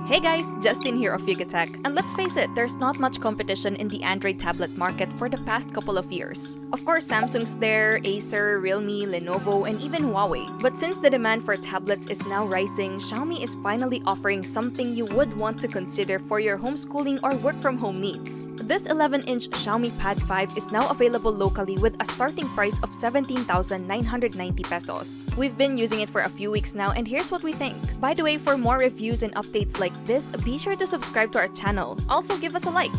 Hey guys, Justin here of Tech, and let's face it, there's not much competition in the Android tablet market for the past couple of years. Of course, Samsung's there, Acer, Realme, Lenovo, and even Huawei. But since the demand for tablets is now rising, Xiaomi is finally offering something you would want to consider for your homeschooling or work-from-home needs. This 11-inch Xiaomi Pad 5 is now available locally with a starting price of 17,990 pesos. We've been using it for a few weeks now, and here's what we think. By the way, for more reviews and updates like this, be sure to subscribe to our channel. Also, give us a like.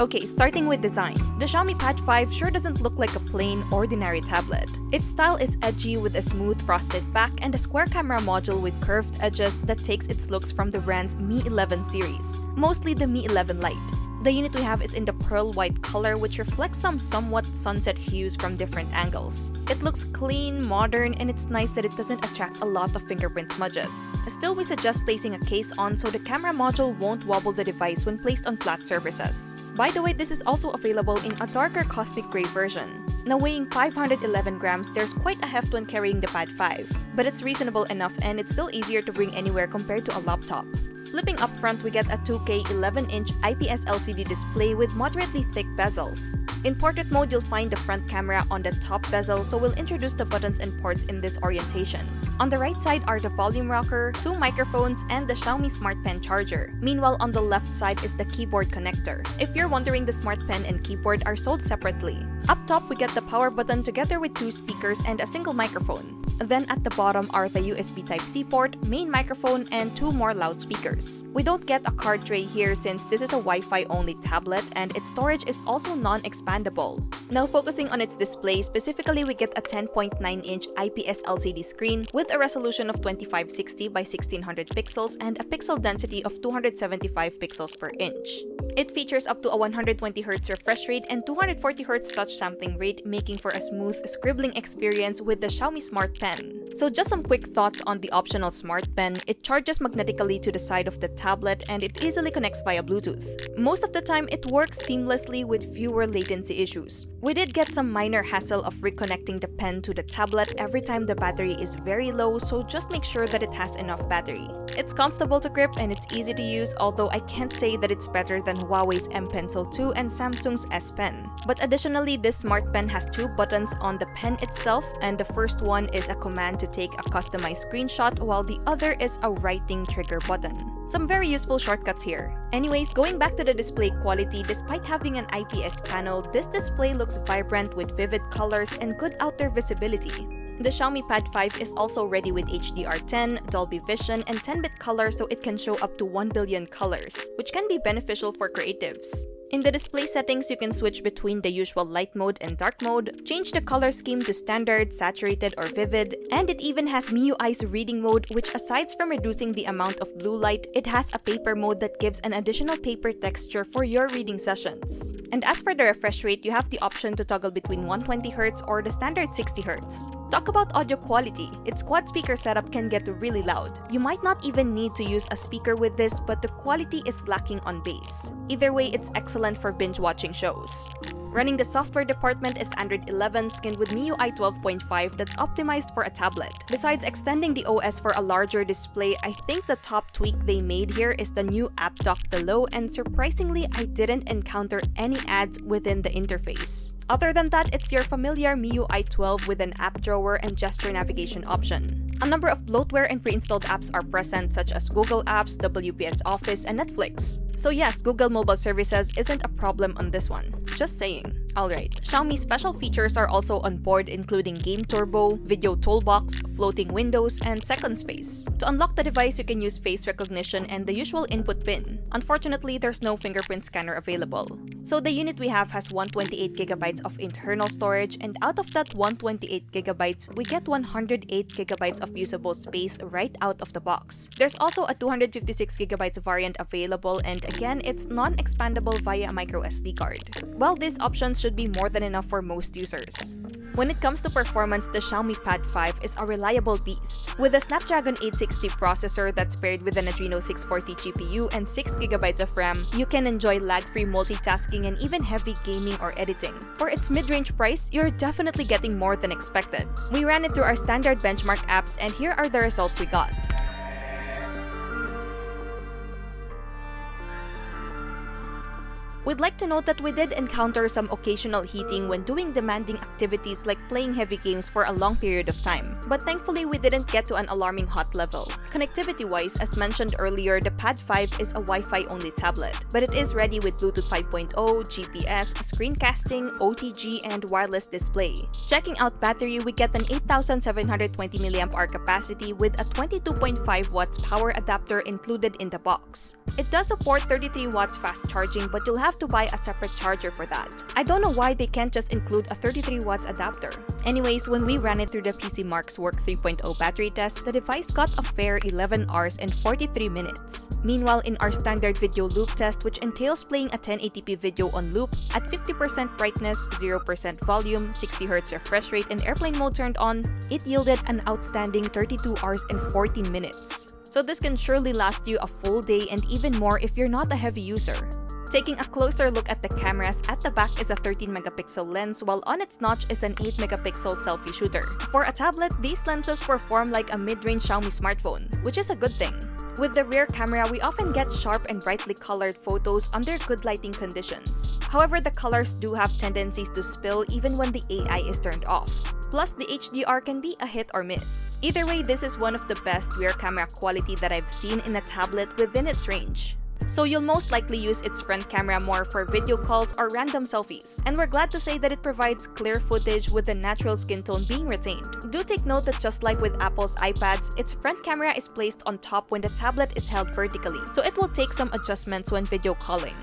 Okay, starting with design. The Xiaomi Pad 5 sure doesn't look like a plain, ordinary tablet. Its style is edgy with a smooth frosted back and a square camera module with curved edges that takes its looks from the brand's Mi 11 series, mostly the Mi 11 Lite. The unit we have is in the pearl white color, which reflects some somewhat sunset hues from different angles. It looks clean, modern, and it's nice that it doesn't attract a lot of fingerprint smudges. Still, we suggest placing a case on so the camera module won't wobble the device when placed on flat surfaces. By the way, this is also available in a darker cosmic gray version. Now weighing 511 grams, there's quite a heft when carrying the Pad 5, but it's reasonable enough and it's still easier to bring anywhere compared to a laptop. Flipping up front, we get a 2K 11-inch IPS LCD display with moderately thick bezels. In portrait mode, you'll find the front camera on the top bezel, so we'll introduce the buttons and ports in this orientation. On the right side are the volume rocker, two microphones, and the Xiaomi Smart Pen charger. Meanwhile, on the left side is the keyboard connector. If you're wondering, the Smart Pen and keyboard are sold separately. Up top, we get the power button together with two speakers and a single microphone. Then at the bottom are the USB Type-C port, main microphone, and two more loudspeakers. We don't get a card tray here since this is a Wi-Fi only tablet and its storage is also non-expandable. Now focusing on its display, specifically we get a 10.9-inch IPS LCD screen with a resolution of 2560 by 1600 pixels and a pixel density of 275 pixels per inch. It features up to a 120Hz refresh rate and 240Hz touch sampling rate, making for a smooth scribbling experience with the Xiaomi Smart Pen. So just some quick thoughts on the optional Smart Pen. It charges magnetically to the side of the tablet and it easily connects via Bluetooth. Most of the time, it works seamlessly with fewer latency issues. We did get some minor hassle of reconnecting the pen to the tablet every time the battery is very low, so just make sure that it has enough battery. It's comfortable to grip and it's easy to use, although I can't say that it's better than Huawei's M Pencil 2 and Samsung's S Pen. But additionally, this Smart Pen has two buttons on the pen itself, and the first one is a command to take a customized screenshot, while the other is a writing trigger button. Some very useful shortcuts here. Anyways, going back to the display quality, despite having an IPS panel, this display looks vibrant with vivid colors and good outer visibility. The Xiaomi Pad 5 is also ready with HDR10, Dolby Vision, and 10-bit color, so it can show up to 1 billion colors, which can be beneficial for creatives. In the display settings, you can switch between the usual light mode and dark mode, change the color scheme to standard, saturated, or vivid, and it even has MIUI's reading mode, which aside from reducing the amount of blue light, it has a paper mode that gives an additional paper texture for your reading sessions. And as for the refresh rate, you have the option to toggle between 120Hz or the standard 60Hz. Talk about audio quality. Its quad speaker setup can get really loud. You might not even need to use a speaker with this, but the quality is lacking on bass. Either way, it's excellent for binge-watching shows. Running the software department is Android 11 skinned with MIUI 12.5 that's optimized for a tablet. Besides extending the OS for a larger display, I think the top tweak they made here is the new app dock below, and surprisingly, I didn't encounter any ads within the interface. Other than that, it's your familiar MIUI 12 with an app drawer and gesture navigation option. A number of bloatware and pre-installed apps are present, such as Google Apps, WPS Office, and Netflix. So yes, Google Mobile Services isn't a problem on this one. Just saying. Alright, Xiaomi special features are also on board, including Game Turbo, Video Toolbox, floating windows, and second space. To unlock the device, you can use face recognition and the usual input pin. Unfortunately, there's no fingerprint scanner available. So the unit we have has 128GB of internal storage, and out of that 128GB, we get 108GB of usable space right out of the box. There's also a 256GB variant available, and again, it's non-expandable via a microSD card. Well, these options should be more than enough for most users. When it comes to performance, the Xiaomi Pad 5 is a reliable beast. With a Snapdragon 860 processor that's paired with an Adreno 640 GPU and 6GB of RAM, you can enjoy lag-free multitasking and even heavy gaming or editing. For its mid-range price, you're definitely getting more than expected. We ran it through our standard benchmark apps, and here are the results we got. We'd like to note that we did encounter some occasional heating when doing demanding activities like playing heavy games for a long period of time, but thankfully we didn't get to an alarming hot level. Connectivity-wise, as mentioned earlier, the Pad 5 is a Wi-Fi only tablet, but it is ready with Bluetooth 5.0, GPS, screencasting, OTG, and wireless display. Checking out battery, we get an 8720 mAh capacity with a 22.5 watts power adapter included in the box. It does support 33 watts fast charging, but you'll have to buy a separate charger for that. I don't know why they can't just include a 33 watts adapter. Anyways, when we ran it through the PC Mark's Work 3.0 battery test, the device got a fair 11 hours and 43 minutes. Meanwhile, in our standard video loop test, which entails playing a 1080p video on loop at 50% brightness, 0% volume, 60Hz refresh rate, and airplane mode turned on, it yielded an outstanding 32 hours and 14 minutes. So this can surely last you a full day and even more if you're not a heavy user. Taking a closer look at the cameras, at the back is a 13-megapixel lens, while on its notch is an 8-megapixel selfie shooter. For a tablet, these lenses perform like a mid-range Xiaomi smartphone, which is a good thing. With the rear camera, we often get sharp and brightly colored photos under good lighting conditions. However, the colors do have tendencies to spill even when the AI is turned off. Plus, the HDR can be a hit or miss. Either way, this is one of the best rear camera quality that I've seen in a tablet within its range. So you'll most likely use its front camera more for video calls or random selfies, and we're glad to say that it provides clear footage with the natural skin tone being retained. Do take note that just like with Apple's iPads, its front camera is placed on top when the tablet is held vertically, so it will take some adjustments when video calling.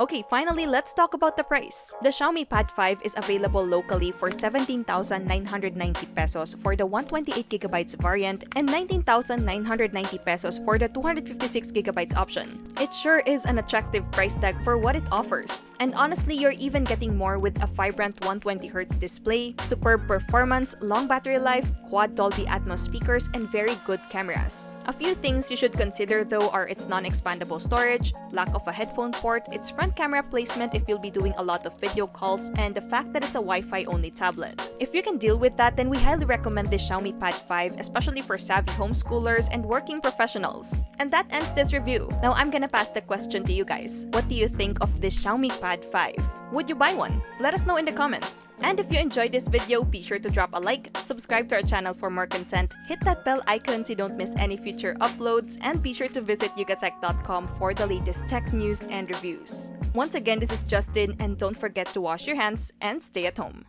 Okay, finally, let's talk about the price. The Xiaomi Pad 5 is available locally for 17,990 pesos for the 128GB variant and 19,990 pesos for the 256GB option. It sure is an attractive price tag for what it offers. And honestly, you're even getting more with a vibrant 120Hz display, superb performance, long battery life, quad Dolby Atmos speakers, and very good cameras. A few things you should consider though are its non-expandable storage, lack of a headphone port, its front camera placement if you'll be doing a lot of video calls, and the fact that it's a Wi-Fi only tablet. If you can deal with that, then we highly recommend the Xiaomi Pad 5, especially for savvy homeschoolers and working professionals. And that ends this review. Now I'm gonna pass the question to you guys. What do you think of this Xiaomi Pad 5? Would you buy one? Let us know in the comments. And if you enjoyed this video, be sure to drop a like, subscribe to our channel for more content, hit that bell icon so you don't miss any future uploads, and be sure to visit yugatech.com for the latest tech news and reviews. Once again, this is Justin, and don't forget to wash your hands and stay at home.